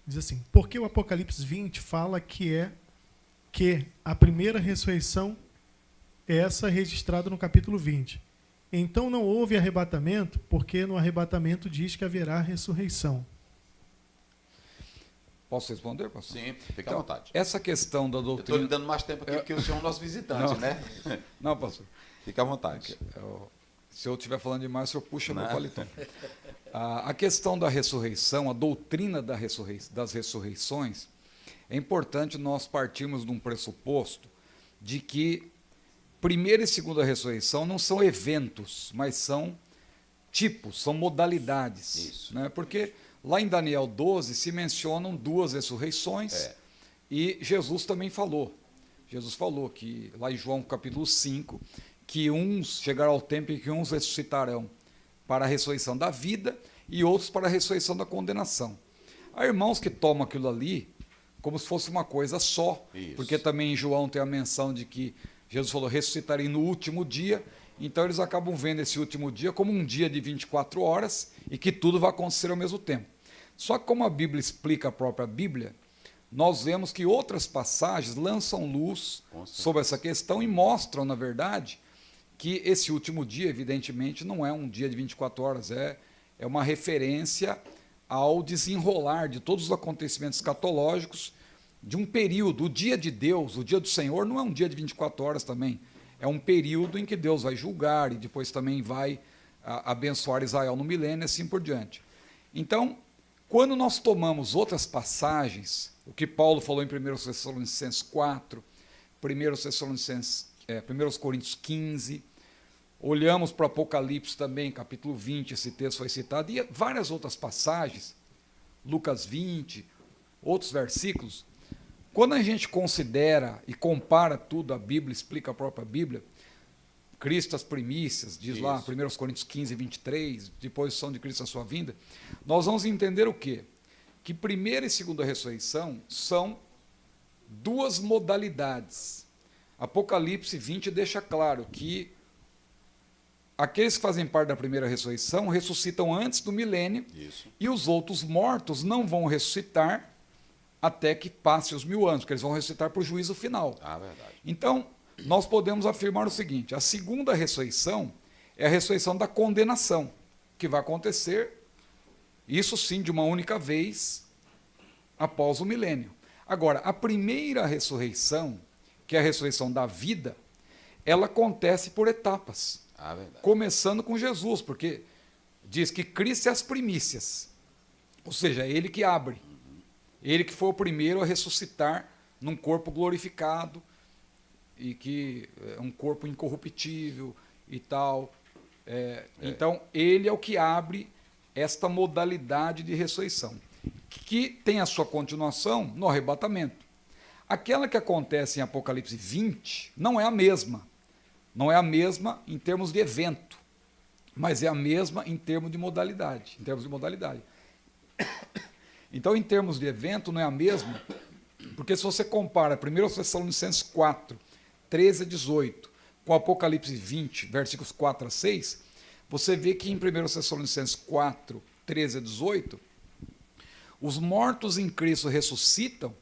diz assim, por que o Apocalipse 20 fala que a primeira ressurreição é essa registrada no capítulo 20? Então não houve arrebatamento, porque no arrebatamento diz que haverá ressurreição. Posso responder, pastor? Sim, fica Então, à vontade. Essa questão da Eu estou doutrina... lhe dando mais tempo aqui, porque o senhor é o nosso visitante, Não. né? Não, pastor. Fica à vontade. Se eu estiver falando demais, o senhor puxa meu Não. paletó. A questão da ressurreição, a doutrina das ressurreições, é importante nós partirmos de um pressuposto de que primeira e segunda ressurreição não são eventos, mas são tipos, são modalidades. Isso. Né? Porque lá em Daniel 12 se mencionam duas ressurreições e Jesus também falou. Jesus falou que, lá em João capítulo 5, que uns chegarão ao tempo em que uns ressuscitarão para a ressurreição da vida e outros para a ressurreição da condenação. Há irmãos que tomam aquilo ali como se fosse uma coisa só, Isso. porque também em João tem a menção de que Jesus falou, ressuscitarei no último dia, então eles acabam vendo esse último dia como um dia de 24 horas e que tudo vai acontecer ao mesmo tempo. Só que como a Bíblia explica a própria Bíblia, nós vemos que outras passagens lançam luz sobre essa questão e mostram, na verdade, que esse último dia, evidentemente, não é um dia de 24 horas, é uma referência ao desenrolar de todos os acontecimentos escatológicos de um período. O dia de Deus, o dia do Senhor, não é um dia de 24 horas também, é um período em que Deus vai julgar e depois também vai abençoar Israel no milênio e assim por diante. Então, quando nós tomamos outras passagens, o que Paulo falou em 1 Tessalonicenses 4, 1 Coríntios 15, olhamos para Apocalipse também, capítulo 20, esse texto foi citado, e várias outras passagens, Lucas 20, outros versículos. Quando a gente considera e compara tudo, a Bíblia explica a própria Bíblia, Cristo as primícias, diz lá, 1 Coríntios 15, 23, disposição de Cristo a sua vinda, nós vamos entender o quê? Que primeira e segunda ressurreição são duas modalidades. Apocalipse 20 deixa claro que aqueles que fazem parte da primeira ressurreição ressuscitam antes do milênio. Isso. E os outros mortos não vão ressuscitar até que passe os 1000 anos, porque eles vão ressuscitar para o juízo final. Verdade. Então, nós podemos afirmar o seguinte, a segunda ressurreição é a ressurreição da condenação, que vai acontecer, isso sim, de uma única vez, após o milênio. Agora, a primeira ressurreição, que é a ressurreição da vida, ela acontece por etapas, começando com Jesus, porque diz que Cristo é as primícias, ou seja, é Ele que abre, Ele que foi o primeiro a ressuscitar num corpo glorificado, e que é um corpo incorruptível e tal. Então, Ele é o que abre esta modalidade de ressurreição, que tem a sua continuação no arrebatamento. Aquela que acontece em Apocalipse 20 não é a mesma. Não é a mesma em termos de evento, mas é a mesma em termos de modalidade. Então, em termos de evento, não é a mesma, porque se você compara 1 Tessalonicenses 4, 13 a 18, com Apocalipse 20, versículos 4 a 6, você vê que em 1 Tessalonicenses 4, 13 a 18, Os mortos em Cristo ressuscitam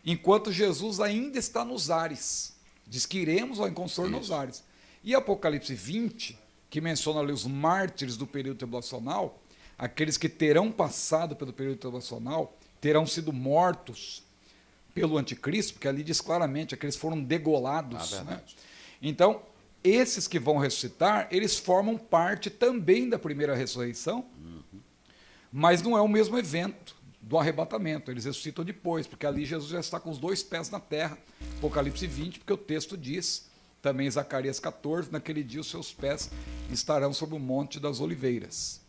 enquanto Jesus ainda está nos ares. Diz que iremos ao encontro nos ares. E Apocalipse 20, que menciona ali os mártires do período tribulacional, aqueles que terão passado pelo período tribulacional, terão sido mortos pelo anticristo, porque ali diz claramente que eles foram degolados. Né? Então, esses que vão ressuscitar, eles formam parte também da primeira ressurreição, mas não é o mesmo evento do arrebatamento, eles ressuscitam depois, porque ali Jesus já está com os 2 pés na terra, Apocalipse 20, porque o texto diz, também Zacarias 14, naquele dia os seus pés estarão sobre o Monte das Oliveiras.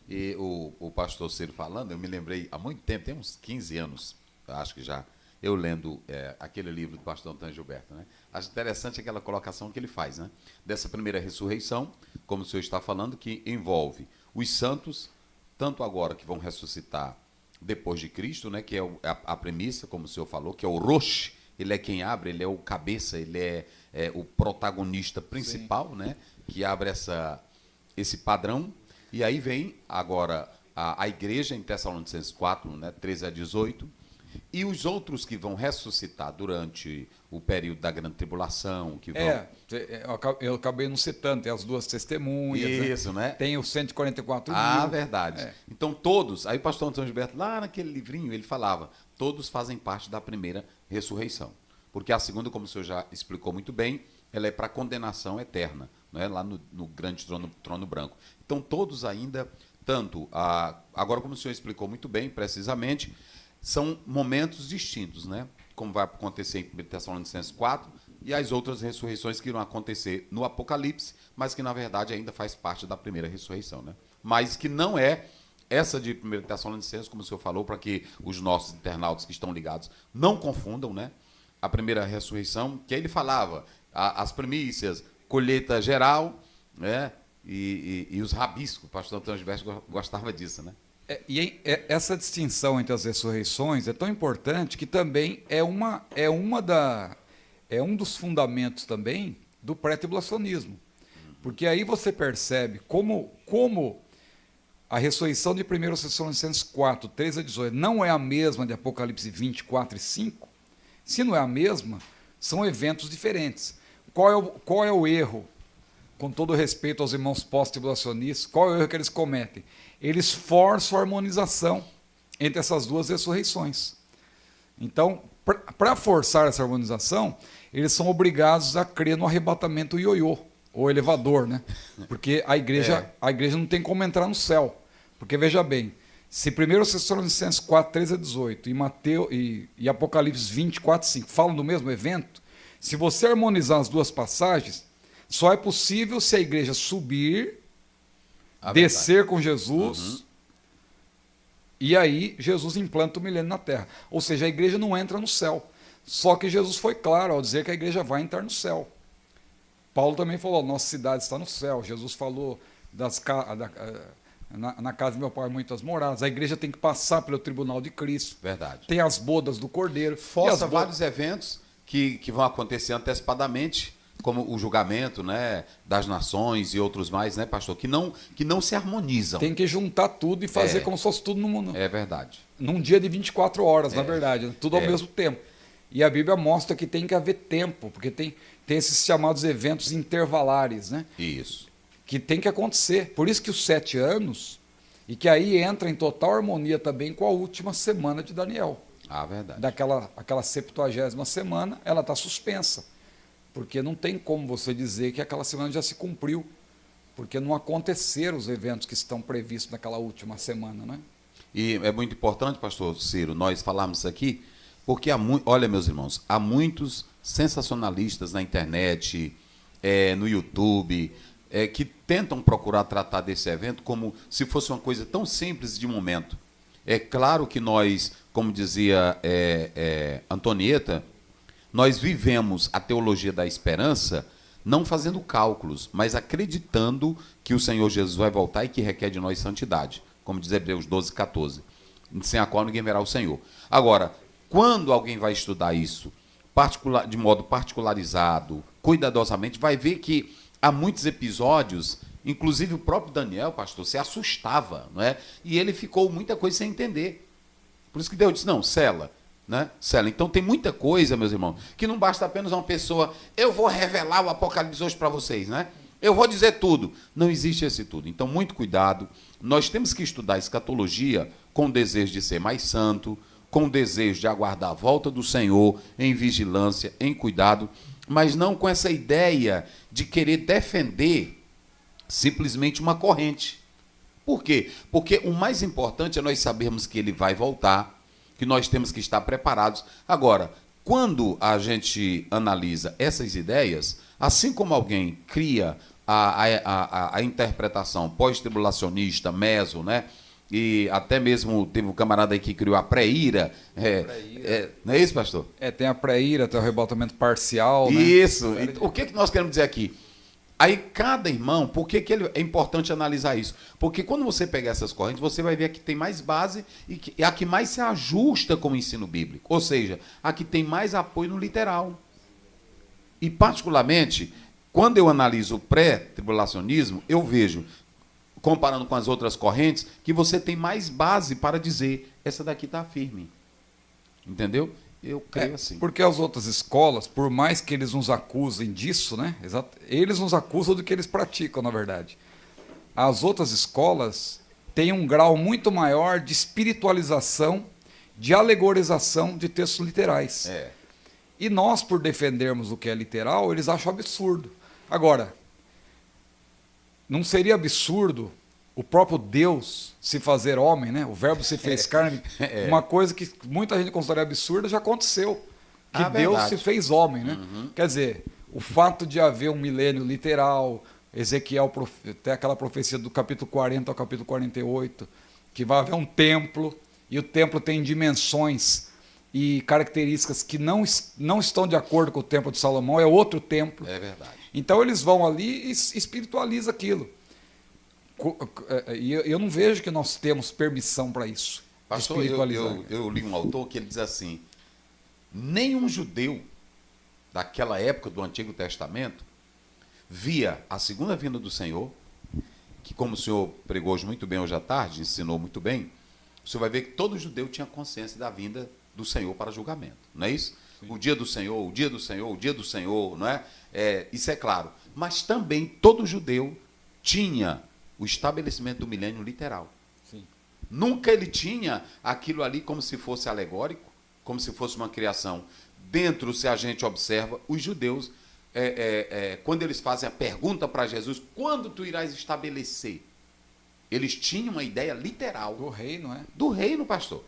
E o pastor Ciro falando, eu me lembrei, há muito tempo, tem uns 15 anos, acho que já, eu lendo aquele livro do pastor Antônio Gilberto, né? Acho interessante aquela colocação que ele faz, né? Dessa primeira ressurreição, como o senhor está falando, que envolve os santos, tanto agora que vão ressuscitar depois de Cristo, né? Que é a premissa, como o senhor falou, que é o Rosh, ele é quem abre, ele é o cabeça, ele é o protagonista principal, sim, né? Que abre esse padrão. E aí vem agora a igreja em Tessalonicenses 4, né, 13 a 18, e os outros que vão ressuscitar durante o período da grande tribulação. Que vão... eu acabei não citando, tem as 2 testemunhas. Isso, né? Tem os 144 mil. Ah, verdade. Então todos, aí o pastor Antônio Gilberto, lá naquele livrinho, ele falava, todos fazem parte da primeira ressurreição. Porque a segunda, como o senhor já explicou muito bem, ela é para condenação eterna, não é? Lá no grande trono branco. Então, todos ainda, agora como o senhor explicou muito bem, precisamente, são momentos distintos, né? Como vai acontecer em 1 Tessalonicenses 4 e as outras ressurreições que irão acontecer no Apocalipse, mas que, na verdade, ainda faz parte da primeira ressurreição, né? Mas que não é essa de 1 Tessalonicenses, como o senhor falou, para que os nossos internautas que estão ligados não confundam, né? A primeira ressurreição, que aí ele falava as primícias, colheita geral, né? E os rabiscos. O pastor Antônio Gilberto gostava disso, né? Essa distinção entre as ressurreições é tão importante que também é um dos fundamentos também do pré-tribulacionismo. Porque aí você percebe como a ressurreição de 1 Tessalonicenses 4, 13 a 18 não é a mesma de Apocalipse 24 e 5. Se não é a mesma, são eventos diferentes. Qual é o erro? Com todo respeito aos irmãos pós-tribulacionistas, qual é o erro que eles cometem? Eles forçam a harmonização entre essas 2 ressurreições. Então, para forçar essa harmonização, eles são obrigados a crer no arrebatamento ioiô, ou elevador, né? Porque a igreja não tem como entrar no céu. Porque, veja bem, se 1 Tessalonicenses 4, 13 a 18 e Apocalipse 24, 5 falam do mesmo evento, se você harmonizar as 2 passagens, só é possível se a igreja subir, descer com Jesus, e aí Jesus implanta o milênio na terra. Ou seja, a igreja não entra no céu. Só que Jesus foi claro ao dizer que a igreja vai entrar no céu. Paulo também falou, nossa cidade está no céu. Jesus falou, na casa do meu pai muitas moradas. A igreja tem que passar pelo tribunal de Cristo. Verdade. Tem as bodas do Cordeiro. Força vários eventos que vão acontecer antecipadamente, como o julgamento, né, das nações e outros mais, né, pastor, que não se harmonizam. Tem que juntar tudo e fazer como se fosse tudo no mundo. É verdade. Num dia de 24 horas, na verdade, tudo ao mesmo tempo. E a Bíblia mostra que tem que haver tempo, porque tem esses chamados eventos intervalares, né? Isso. Que tem que acontecer. Por isso que os 7 anos, e que aí entra em total harmonia também com a última semana de Daniel. Ah, verdade. Aquela 70ª semana, ela está suspensa. Porque não tem como você dizer que aquela semana já se cumpriu, porque não aconteceram os eventos que estão previstos naquela última semana, né? E é muito importante, pastor Ciro, nós falarmos isso aqui, porque olha, meus irmãos, há muitos sensacionalistas na internet, no YouTube, que tentam procurar tratar desse evento como se fosse uma coisa tão simples de momento. É claro que nós, como dizia Antonieta, nós vivemos a teologia da esperança não fazendo cálculos, mas acreditando que o Senhor Jesus vai voltar e que requer de nós santidade, como diz Hebreus 12, 14, sem a qual ninguém verá o Senhor. Agora, quando alguém vai estudar isso de modo particularizado, cuidadosamente, vai ver que há muitos episódios Inclusive o próprio Daniel, pastor, se assustava, não é? E ele ficou muita coisa sem entender. Por isso que Deus disse, não, sela, né? Sela. Então tem muita coisa, meus irmãos, que não basta apenas uma pessoa, eu vou revelar o Apocalipse hoje para vocês, né? Eu vou dizer tudo. Não existe esse tudo. Então, muito cuidado. Nós temos que estudar escatologia com o desejo de ser mais santo, com o desejo de aguardar a volta do Senhor, em vigilância, em cuidado, mas não com essa ideia de querer defender simplesmente uma corrente. Por quê? Porque o mais importante é nós sabermos que ele vai voltar, que nós temos que estar preparados. Agora, quando a gente analisa essas ideias, assim como alguém cria a interpretação pós-tribulacionista, meso, né? E até mesmo teve um camarada aí que criou a pré-ira. Não é isso, pastor? Tem a pré-ira, tem o arrebatamento parcial. Isso. Né? O que nós queremos dizer aqui? Aí cada irmão, por que é importante analisar isso? Porque quando você pegar essas correntes, você vai ver a que tem mais base e a que mais se ajusta com o ensino bíblico. Ou seja, a que tem mais apoio no literal. E particularmente, quando eu analiso o pré-tribulacionismo, eu vejo, comparando com as outras correntes, que você tem mais base para dizer, essa daqui está firme. Entendeu? Eu creio assim. Porque as outras escolas, por mais que eles nos acusem disso, né? Eles nos acusam do que eles praticam, na verdade. As outras escolas têm um grau muito maior de espiritualização, de alegorização de textos literais. E nós, por defendermos o que é literal, eles acham absurdo. Agora, não seria absurdo o próprio Deus se fazer homem, né? O verbo se fez carne, uma coisa que muita gente considera absurda já aconteceu, que Deus se fez homem, né? Quer dizer, o fato de haver um milênio literal, Ezequiel tem aquela profecia do capítulo 40 ao capítulo 48, que vai haver um templo, e o templo tem dimensões e características que não estão de acordo com o templo de Salomão, é outro templo. É verdade. Então eles vão ali e espiritualizam aquilo. E eu não vejo que nós temos permissão para isso. Pastor, eu li um autor que ele diz assim, nenhum judeu daquela época do Antigo Testamento via a segunda vinda do Senhor, que como o senhor pregou muito bem hoje à tarde, ensinou muito bem, o senhor vai ver que todo judeu tinha consciência da vinda do Senhor para julgamento, não é isso? Sim. O dia do Senhor, o dia do Senhor, o dia do Senhor, não é? Isso é claro. Mas também todo judeu tinha o estabelecimento do milênio literal. Sim. Nunca ele tinha aquilo ali como se fosse alegórico, como se fosse uma criação. Dentro, se a gente observa, os judeus, quando eles fazem a pergunta para Jesus, quando tu irás estabelecer? Eles tinham uma ideia literal. Do reino, é? Do reino, pastor.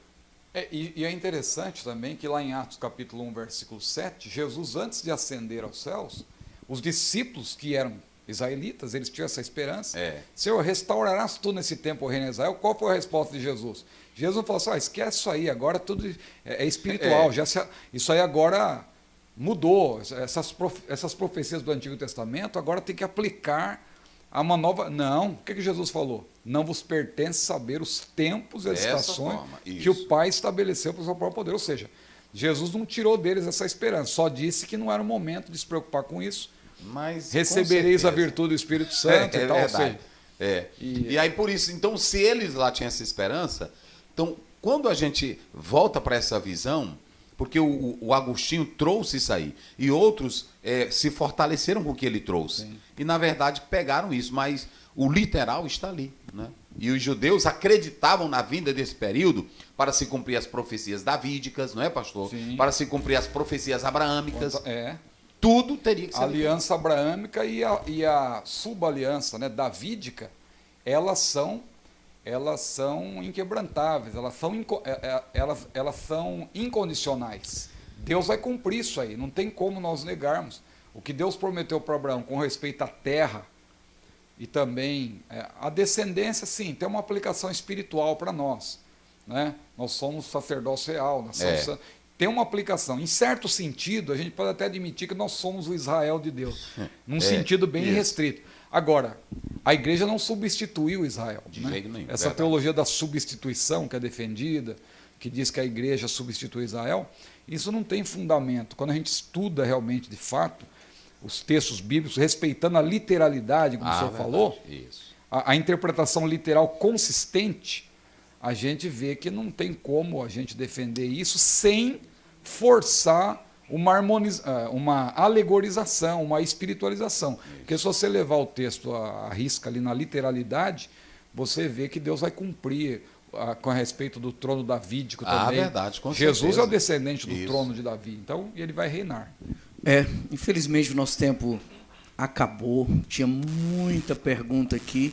E é interessante também que lá em Atos capítulo 1, versículo 7, Jesus, antes de ascender aos céus, os discípulos que eram israelitas, eles tinham essa esperança. Senhor, restaurarás tu nesse tempo o reino de Israel? Qual foi a resposta de Jesus? Jesus falou assim, esquece isso aí, agora tudo é espiritual, isso aí agora mudou, essas profecias do Antigo Testamento agora tem que aplicar a uma nova... Não, o que Jesus falou? Não vos pertence saber os tempos e as estações que o Pai estabeleceu para o seu próprio poder. Ou seja, Jesus não tirou deles essa esperança, só disse que não era o momento de se preocupar com isso. Mas recebereis a virtude do Espírito Santo e tal. Verdade. E aí por isso, então, se eles lá tinham essa esperança, então, quando a gente volta para essa visão, porque o Agostinho trouxe isso aí, e outros se fortaleceram com o que ele trouxe. Sim. E, na verdade, pegaram isso, mas o literal está ali. Né? E os judeus acreditavam na vinda desse período para se cumprir as profecias davídicas, não é, pastor? Sim. Para se cumprir as profecias abraâmicas. Tudo teria que ser. A aliança abraâmica e a subaliança, né, davídica, elas são inquebrantáveis, elas são incondicionais. Deus vai cumprir isso aí, não tem como nós negarmos. O que Deus prometeu para Abraão com respeito à terra e também a descendência, sim, tem uma aplicação espiritual para nós. Né? Nós somos sacerdócio real, nação tem uma aplicação. Em certo sentido, a gente pode até admitir que nós somos o Israel de Deus, num sentido bem restrito. Agora, a igreja não substituiu Israel. De jeito nenhum. Essa teologia da substituição que é defendida, que diz que a igreja substitui Israel, isso não tem fundamento. Quando a gente estuda realmente, de fato, os textos bíblicos, respeitando a literalidade, como o senhor falou, isso. A interpretação literal consistente, a gente vê que não tem como a gente defender isso sem forçar uma alegorização, uma espiritualização. Isso. Porque se você levar o texto à risca ali na literalidade, você vê que Deus vai cumprir com a respeito do trono davídico também. Verdade, com Jesus certeza. é o descendente do Isso. trono de Davi, então ele vai reinar. Infelizmente o nosso tempo acabou, tinha muita pergunta aqui,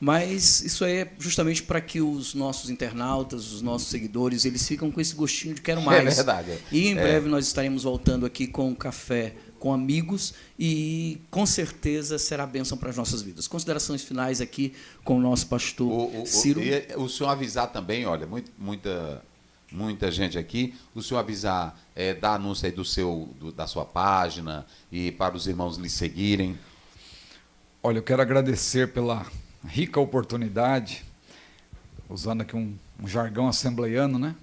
mas isso aí é justamente para que os nossos internautas, os nossos seguidores, eles ficam com esse gostinho de quero mais. É verdade. E em breve nós estaremos voltando aqui com um café com amigos e com certeza será bênção para as nossas vidas. Considerações finais aqui com o nosso pastor Ciro. O senhor avisar também, olha, muita gente aqui, o senhor avisar, dar anúncio aí da sua página e para os irmãos lhe seguirem. Olha, eu quero agradecer pela rica oportunidade, usando aqui um jargão assembleiano, né?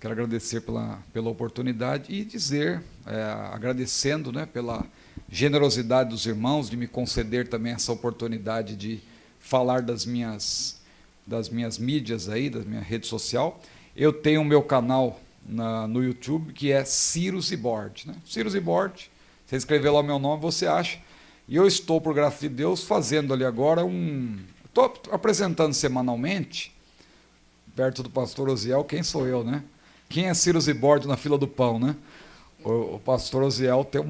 Quero agradecer pela oportunidade e dizer, agradecendo, né, pela generosidade dos irmãos de me conceder também essa oportunidade de falar das minhas mídias aí, da minha rede social. Eu tenho o meu canal no YouTube, que é Ciro Zibord, né? Ciro Zibord, você escrever lá o meu nome, você acha. E eu estou, por graça de Deus, fazendo ali agora estou apresentando semanalmente, perto do pastor Osiel, quem sou eu, né? Quem é Ciro Zibord na fila do pão, né? O pastor Osiel tem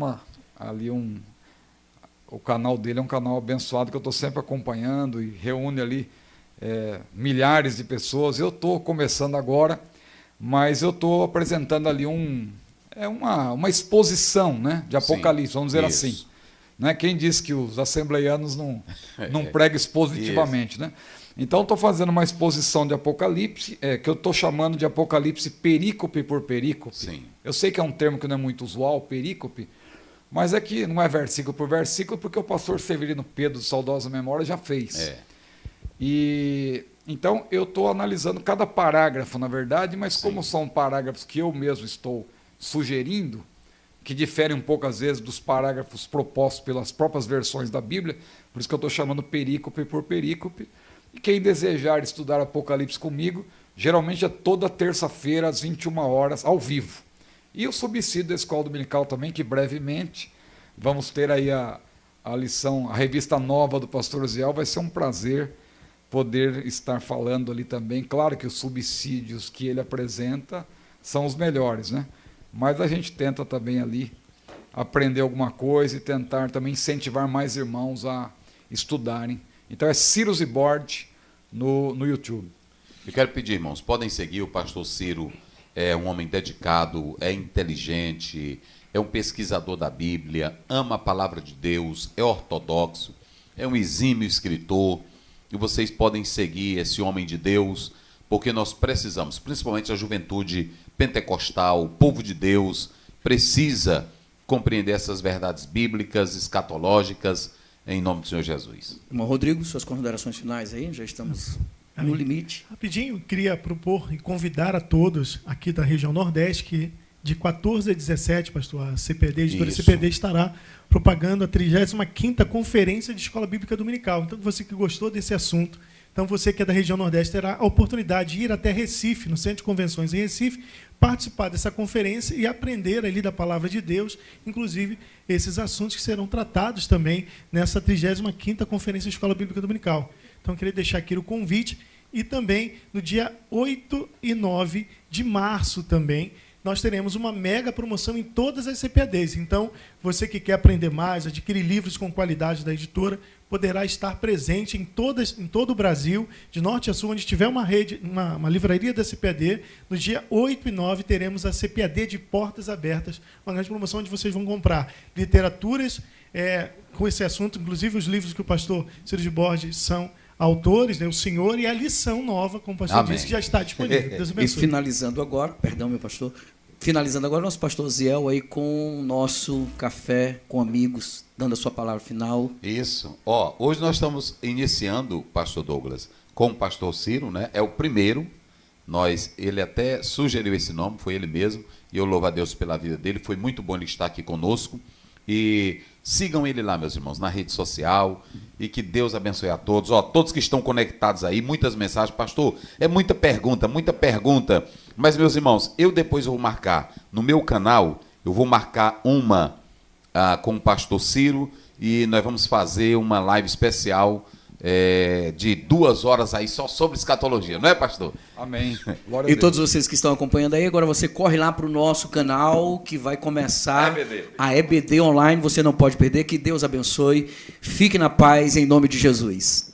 o canal dele é um canal abençoado que eu estou sempre acompanhando e reúne ali milhares de pessoas. Eu estou começando agora, mas eu estou apresentando ali uma exposição, né, de Apocalipse, vamos dizer isso. assim. Né? Quem disse que os assembleianos não pregam expositivamente, né? Então, estou fazendo uma exposição de Apocalipse, que eu estou chamando de Apocalipse perícope por perícope. Sim. Eu sei que é um termo que não é muito usual, perícope, mas é que não é versículo por versículo, porque o pastor Severino Pedro, de saudosa memória, já fez. E então, eu estou analisando cada parágrafo, na verdade, mas como são parágrafos que eu mesmo estou sugerindo, que diferem um pouco, às vezes, dos parágrafos propostos pelas próprias versões da Bíblia, por isso que eu estou chamando perícope por perícope. E quem desejar estudar Apocalipse comigo, geralmente é toda terça-feira, às 21 horas, ao vivo. E o subsídio da Escola Dominical também, que brevemente vamos ter aí a lição, a revista nova do pastor Osiel. Vai ser um prazer poder estar falando ali também. Claro que os subsídios que ele apresenta são os melhores, né? Mas a gente tenta também ali aprender alguma coisa e tentar também incentivar mais irmãos a estudarem. Então é Ciro Zibord no YouTube. Eu quero pedir, irmãos, podem seguir o pastor Ciro. É um homem dedicado, é inteligente, é um pesquisador da Bíblia, ama a palavra de Deus, é ortodoxo, é um exímio escritor. E vocês podem seguir esse homem de Deus, porque nós precisamos, principalmente a juventude pentecostal, o povo de Deus, precisa compreender essas verdades bíblicas, escatológicas, em nome do Senhor Jesus. Irmão Rodrigo, suas considerações finais aí, já estamos no limite. Rapidinho, queria propor e convidar a todos aqui da região Nordeste que de 14 a 17, pastor, a CPD, a editora CPD estará propagando a 35ª Conferência de Escola Bíblica Dominical. Então, você que gostou desse assunto, então você que é da região Nordeste terá a oportunidade de ir até Recife, no Centro de Convenções em Recife, participar dessa conferência e aprender ali da Palavra de Deus, inclusive esses assuntos que serão tratados também nessa 35ª Conferência de Escola Bíblica Dominical. Então, eu queria deixar aqui o convite e também no dia 8 e 9 de março também, nós teremos uma mega promoção em todas as CPADs. Então, você que quer aprender mais, adquirir livros com qualidade da editora, poderá estar presente em todo o Brasil, de norte a sul, onde tiver uma livraria da CPAD. No dia 8 e 9 teremos a CPAD de portas abertas, uma grande promoção onde vocês vão comprar literaturas com esse assunto, inclusive os livros que o pastor Ciro Zibord são autores, né, o senhor, e a lição nova, como o pastor disse, que já está disponível. Deus abençoe. E finalizando agora, perdão, meu pastor, nosso pastor Ziel aí com o nosso café com amigos, dando a sua palavra final. Isso. Hoje nós estamos iniciando, pastor Douglas, com o pastor Ciro, né? É o primeiro. Ele até sugeriu esse nome, foi ele mesmo, e eu louvo a Deus pela vida dele. Foi muito bom ele estar aqui conosco. E Sigam ele lá, meus irmãos, na rede social, e que Deus abençoe a todos. Ó, todos que estão conectados aí, muitas mensagens. Pastor, é muita pergunta, mas, meus irmãos, eu depois vou marcar no meu canal, eu vou marcar uma com o pastor Ciro, e nós vamos fazer uma live especial de 2 horas aí só sobre escatologia, não é, pastor? Amém. E Glória a Deus. todos vocês que estão acompanhando aí, agora você corre lá para o nosso canal, que vai começar a EBD Online, você não pode perder, que Deus abençoe, fique na paz, em nome de Jesus.